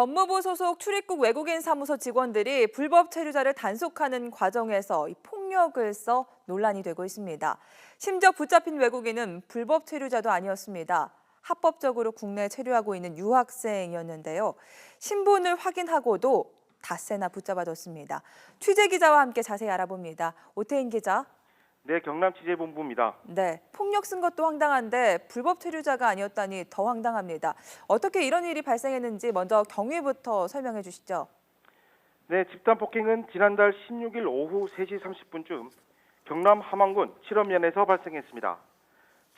법무부 소속 출입국 외국인 사무소 직원들이 불법 체류자를 단속하는 과정에서 폭력을 써 논란이 되고 있습니다. 심지어 붙잡힌 외국인은 불법 체류자도 아니었습니다. 합법적으로 국내에 체류하고 있는 유학생이었는데요. 신분을 확인하고도 닷새나 붙잡아뒀습니다. 취재 기자와 함께 자세히 알아봅니다. 오태인 기자. 네, 경남 취재본부입니다. 네, 폭력 쓴 것도 황당한데 불법 체류자가 아니었다니 더 황당합니다. 어떻게 이런 일이 발생했는지 먼저 경위부터 설명해 주시죠. 네, 집단 폭행은 지난달 16일 오후 3시 30분쯤 경남 함안군 칠엄면에서 발생했습니다.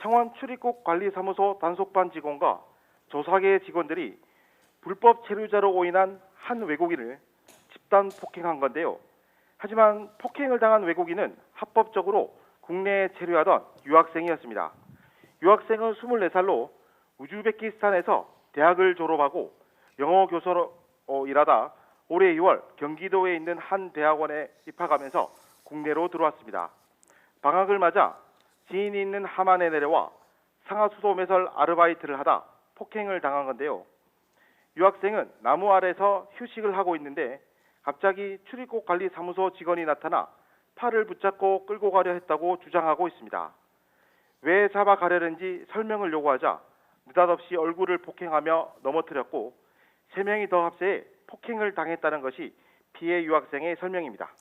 창원 출입국 관리사무소 단속반 직원과 조사계 직원들이 불법 체류자로 오인한 한 외국인을 집단 폭행한 건데요. 하지만 폭행을 당한 외국인은 합법적으로 국내에 체류하던 유학생이었습니다. 유학생은 24살로 우즈베키스탄에서 대학을 졸업하고 영어 교사로 일하다 올해 2월 경기도에 있는 한 대학원에 입학하면서 국내로 들어왔습니다. 방학을 맞아 지인이 있는 하만에 내려와 상하수도 매설 아르바이트를 하다 폭행을 당한 건데요. 유학생은 나무 아래서 휴식을 하고 있는데 갑자기 출입국 관리사무소 직원이 나타나 팔을 붙잡고 끌고 가려 했다고 주장하고 있습니다. 왜 잡아가려는지 설명을 요구하자 느닷없이 얼굴을 폭행하며 넘어뜨렸고 3명이 더 합세해 폭행을 당했다는 것이 피해 유학생의 설명입니다.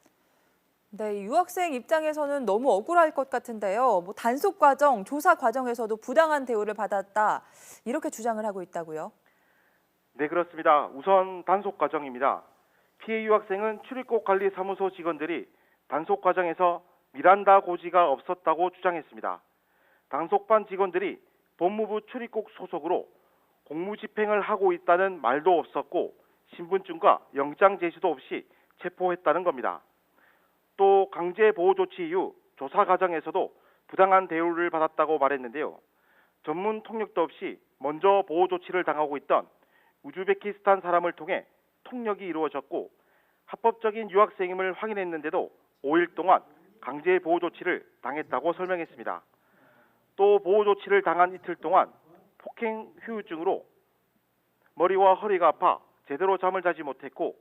네, 유학생 입장에서는 너무 억울할 것 같은데요. 단속 과정, 조사 과정에서도 부당한 대우를 받았다. 이렇게 주장을 하고 있다고요? 네, 그렇습니다. 우선 단속 과정입니다. 피해 유학생은 출입국 관리사무소 직원들이 단속 과정에서 미란다 고지가 없었다고 주장했습니다. 단속반 직원들이 법무부 출입국 소속으로 공무집행을 하고 있다는 말도 없었고 신분증과 영장 제시도 없이 체포했다는 겁니다. 또 강제보호조치 이후 조사 과정에서도 부당한 대우를 받았다고 말했는데요. 전문 통역도 없이 먼저 보호조치를 당하고 있던 우즈베키스탄 사람을 통해 통역이 이루어졌고 합법적인 유학생임을 확인했는데도 5일 동안 강제 보호 조치를 당했다고 설명했습니다. 또 보호 조치를 당한 이틀 동안 폭행 후유증으로 머리와 허리가 아파 제대로 잠을 자지 못했고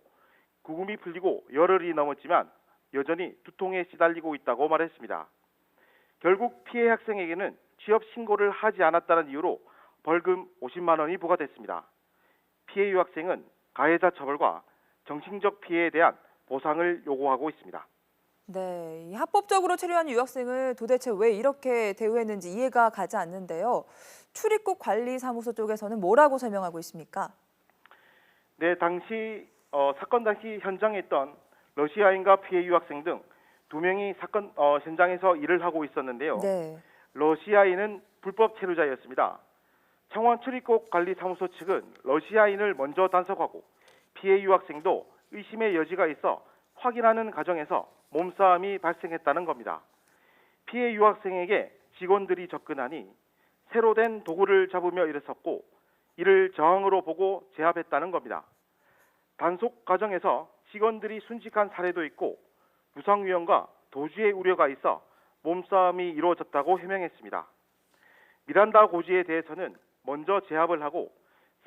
구금이 풀리고 열흘이 넘었지만 여전히 두통에 시달리고 있다고 말했습니다. 결국 피해 학생에게는 취업 신고를 하지 않았다는 이유로 벌금 50만 원이 부과됐습니다. 피해 유학생은 가해자 처벌과 정신적 피해에 대한 보상을 요구하고 있습니다. 네, 이 합법적으로 체류한 유학생을 도대체 왜 이렇게 대우했는지 이해가 가지 않는데요. 출입국 관리사무소 쪽에서는 뭐라고 설명하고 있습니까? 네, 사건 당시 현장에 있던 러시아인과 피해 유학생 등 2명이 사건 현장에서 일을 하고 있었는데요. 네. 러시아인은 불법 체류자였습니다. 창원 출입국 관리사무소 측은 러시아인을 먼저 단속하고 피해 유학생도 의심의 여지가 있어 확인하는 과정에서 몸싸움이 발생했다는 겁니다. 피해 유학생에게 직원들이 접근하니 새로 된 도구를 잡으며 일어섰고 이를 저항으로 보고 제압했다는 겁니다. 단속 과정에서 직원들이 순직한 사례도 있고 부상 위험과 도주의 우려가 있어 몸싸움이 이루어졌다고 해명했습니다. 미란다 고지에 대해서는 먼저 제압을 하고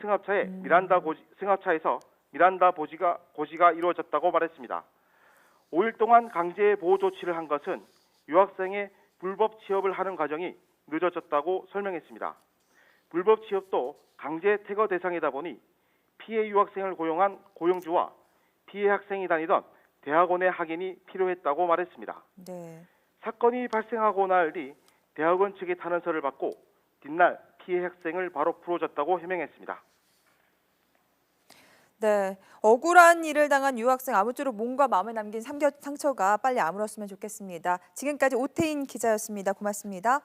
승합차에서 미란다 고지가 이루어졌다고 말했습니다. 5일 동안 강제 보호 조치를 한 것은 유학생의 불법 취업을 하는 과정이 늦어졌다고 설명했습니다. 불법 취업도 강제 퇴거 대상이다 보니 피해 유학생을 고용한 고용주와 피해 학생이 다니던 대학원의 확인이 필요했다고 말했습니다. 네. 사건이 발생하고 날 뒤 대학원 측의 탄원서를 받고 뒷날 피해 학생을 바로 풀어줬다고 해명했습니다. 네, 억울한 일을 당한 유학생 아무쪼록 몸과 마음에 남긴 상처가 빨리 아물었으면 좋겠습니다. 지금까지 오태인 기자였습니다. 고맙습니다.